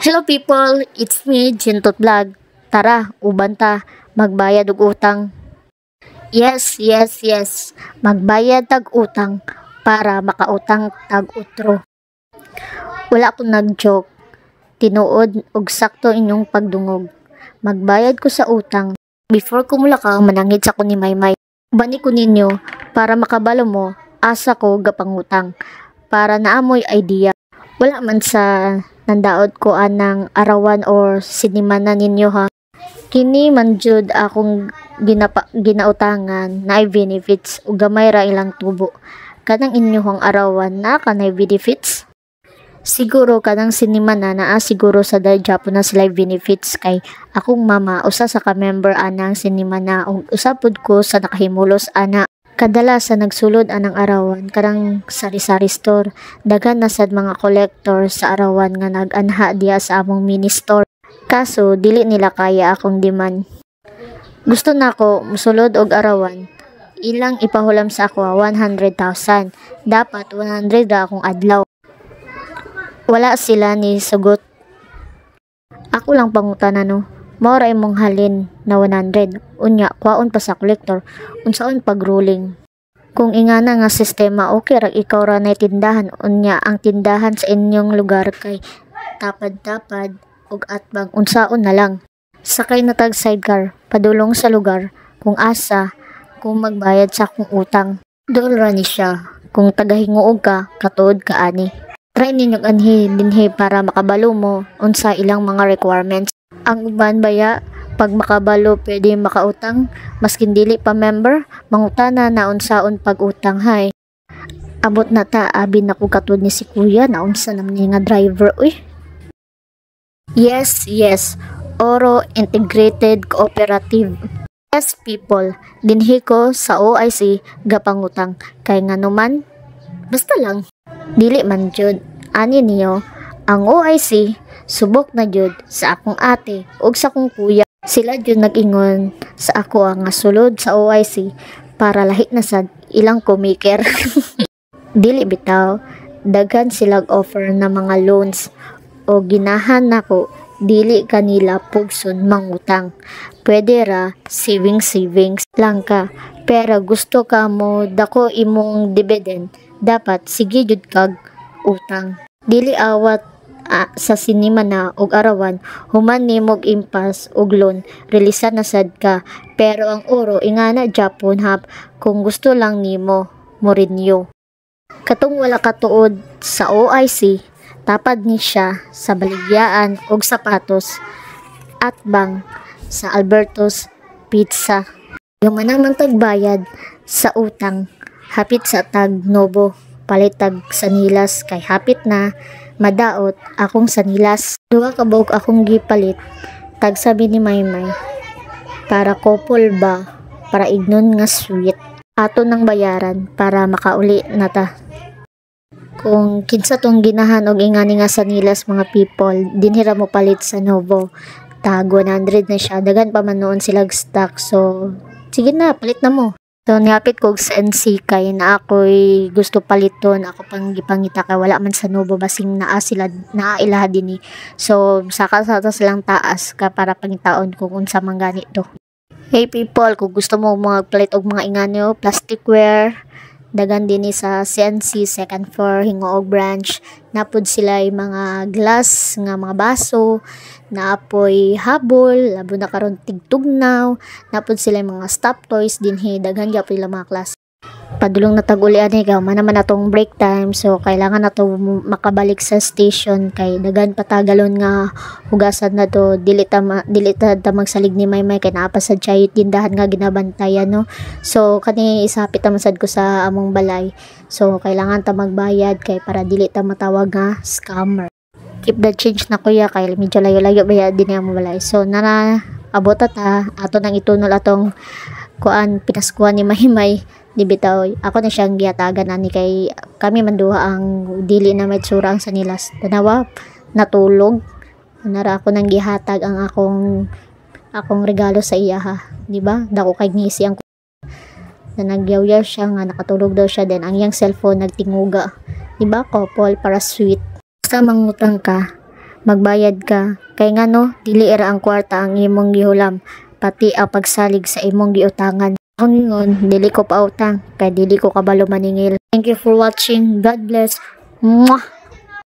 Hello people, it's me, Jintot Vlog. Tara, uban ta, magbayad og utang. Yes, magbayad tag utang para makautang tag utro. Wala akong nag-joke, tinuod og sakto inyong pagdungog. Magbayad ko sa utang. Before ko mulakaw, manangid sa ko ni Maymay. Bani ko ninyo, para makabalo mo, asa ko gapangutang. Para naamoy idea. Wala man sa nandaot ko anang arawan or sinimana ninyo ha. Kini man jud akong ginautangan na benefits ug gamay ra ilang tubo. Kanang inyohang arawan na kanay benefits. Siguro kanang sinimana naa siguro sa Japon na sila benefits kay akong mama usa sa ka-member anang sinimana ug usapod ko sa nakahimulos ana. Kadalasan nagsulod anang arawan karang sari-sari store. Daghan na sad mga collector sa arawan nga nag-anha diya sa among mini store. Kaso dili nila kaya akong demand. Gusto nako musulod og arawan. Ilang ipahulam sa ako 100,000. Dapat 100 ra akong adlaw. Wala sila ni sugot. Ako lang pangutana no. Mora imong halin na 100. Unya, kwaon pa sa collector. Unsaon pag-ruling. Kung ingana nga sistema, okay ra ikaw ra na tindahan. Unya, ang tindahan sa inyong lugar kay tapad-tapad ug atbang unsaon na lang. Sakay na tag sidecar, padulong sa lugar kung asa, kung magbayad sa akong utang. Dool ra ni siya. Kung tagahinguog ka, katuod ka ani. Try ninyong anhi dinhi para makabalo mo unsa ilang mga requirements. Ang uban baya, pag makabalo pwede makautang, maskin dili pa member, mangutana na unsaon pag-utang hay. Abot na ta, abi na ko katud ni si kuya na unsa naman nga driver, uy. Yes, Oro Integrated Cooperative. Yes people, dinhi ko sa OIC gapangutang, kay nga naman, basta lang. Dili man jud, ani niyo, ang OIC, subok na jud sa akong ate ug sa akong kuya. Sila jud nag-ingon sa ako nga sulod sa OIC para lahi na sad ilang kumiker. Dili bitaw, daghan silang offer na mga loans o ginahan nako dili kanila pugson mangutang. Pwede ra savings lang ka. Pero gusto ka mo dako imong dividend, dapat sige jud kag utang. Dili awat sa sinima na og arawan human nimog impas og loan release na sad ka, pero ang oro ingana Japon hap kung gusto lang nimo mo renew. Katong wala katuod sa OIC, tapad ni siya sa baligyaan og sapatos at bang sa Alberto's Pizza. Yung manang tagbayad sa utang hapit sa tag Nobo, palit tag sanilas kay hapit na madaot akong sanilas. Duha ka buok akong gipalit. Tag sabi ni Maymay, para couple ba, para ignon nga sweet. Ato nang bayaran para makauli na ta. Kung kinsa tong ginahan og ingani nga sanilas mga people, dinhira mo palit sa Novo. Tag 100 na siya. Dagan pa man noon silag stock. So, sige na, palit na mo. So, nihapit ko sa NC kay na ako'y gusto paliton. Ako pang gipangita kay wala man sa Novo basing naa din eh. So, saka sa silang taas ka para pangitaon kung unsa man ganito. Hey people, kung gusto mo magpalit og mga inganyo, plasticware, dagan din sa CNC, second floor, Hingoog branch. Napod sila yung mga glass, nga mga baso, naapoy habol, labo na karon tigtugnaw, napod sila yung mga stop toys dinhi, daghan gyapon ila mga class. Padulong na tag-ulian ikaw, man naman natong break time, so kailangan na to makabalik sa station kay daghan patagalon nga hugasan na to, dili ta magsalig ni Maymay kay naa pa sa chay tindahan nga ginabantayan no. So kani isapit ta masad ko sa among balay, so kailangan ta magbayad kay para dili ta matawag nga scammer. Keep the change na kuya kay medyo layo-layo bayad din ang balay. So nara abot ta ato nang itunol atong kuan pinaskuhan ni Maymay. Di bitaw, ako na siyang giyatagan ani kay kami manduha ang dili na may tsura ang sanilas. Tanawa, natulog. Nara ako nang gihatag ang akong regalo sa iya ha. Di ba? Dako kay ngisi ang na nagyaw-yaw siya nga nakatulog daw siya, then ang iyang cellphone nagtinguga. Di ba? Couple para sweet. Basta mangutang ka, magbayad ka. Kay ngano, dili ra ang kwarta ang imong gihulam, pati ang pagsalig sa imong giutangan. Ako ngon, dili ko pautang, kay dili ko kabalo maningil. Thank you for watching. God bless. Mwah!